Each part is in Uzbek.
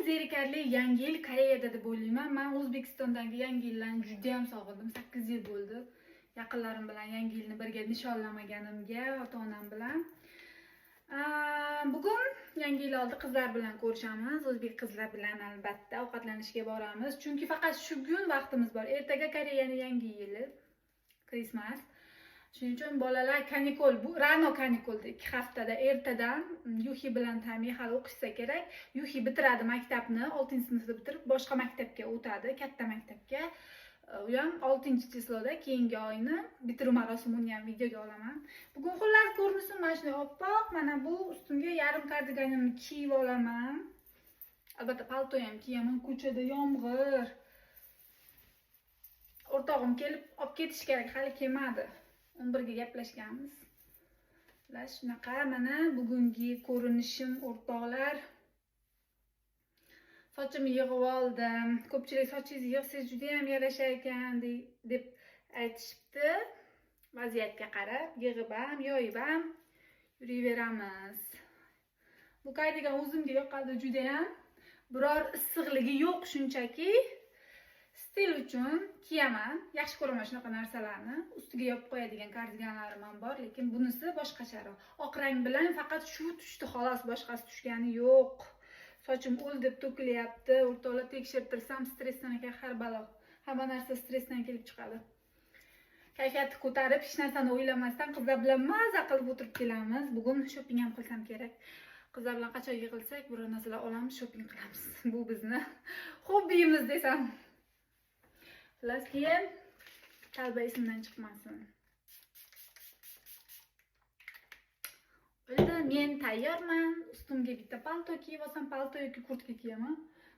zerikarli yangi yil Koreyada deb o'ylayman. Men O'zbekistondagi yangi yillarni juda ham sog'indim. 8 yil bo'ldi. Yaqinlarim bilan yangi yilni birga nishonlamaganimga, ota-onam bilan. Bugun yangi yil oldi qizlar bilan ko'rishamiz. O'zbek qizlar bilan albatta ovqatlanishga boramiz. Chunki faqat shu kun vaqtimiz bor. Ertaga Koreyaning yangi yili, Christmas. Shuning uchun bolalar kanikul, bu rano kanikulda 2 haftada ertadan Yuhi bilan Tami hali o'qishsa kerak. Yuhi bitiradi maktabni, 6-sinfda bitirib boshqa maktabga o'tadi, katta maktabga. U ham 6-chisloda keyingi oyni bitiruv marosimini ham videoga olaman. Bugun xullas ko'rinishim mana shunday oppoq, mana bu ustimga yarim kardiganimni kiyib olaman. Albatta palto ham kiyaman, ko'chada yomg'ir. O'rtog'im kelib olib ketish kerak, hali kelmadi. 11 ga gaplashganmiz. Shunaqa mana bugungi ko'rinishim o'rtoqlar. Sochimni yig'ib oldim. Ko'pchilik sochingizni yig'sangiz juda ham yarashar ekan deb aytishibdi. Vaziyatga qarab yig'ib ham, yoyib ham yuraveramiz. Bu kardigan o'zimga yoqadi juda ham. Biror issiqligi yo'q, shunchaki stil uchun kiyaman. Yaxshi ko'raman shunaqa narsalarni. Ustiga yopib qo'yadigan kardiganlarim ham bor, lekin bunisi boshqacharoq. Oq rang bilan faqat shu tushdi xolos, boshqasi tushgani yo'q. Sochim o'l deb to'kilyapti. O'rtoqlar tekshirtirsam stressdan ekan, har balo. Hamma narsa stressdan kelib chiqadi. Kayfiyatni ko'tarib, hech narsani o'ylamasdan qizlar bilan maza qilib o'tirib kelamiz. Bugun shopping ham qilsam kerak. Qizlar bilan qachon yig'ilsak, biror narsalar olamiz, shopping qilamiz. Bu bizni hobbimiz desam. Xullas, keyin talba esimdan chiqmasin. Bo'ldi, men tayyorman. Ustimga bitta palto kiyib olsam, palto yoki kurtka kiyaman.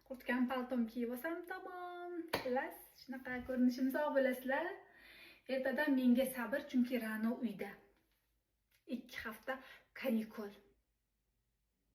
Kurtkam, paltom kiyib olsam tamom. Xullas, shunaqa ko'rinishim sog' bo'lasizlar. Ertadan menga sabr, chunki Rano uyda. 2 hafta kanikul.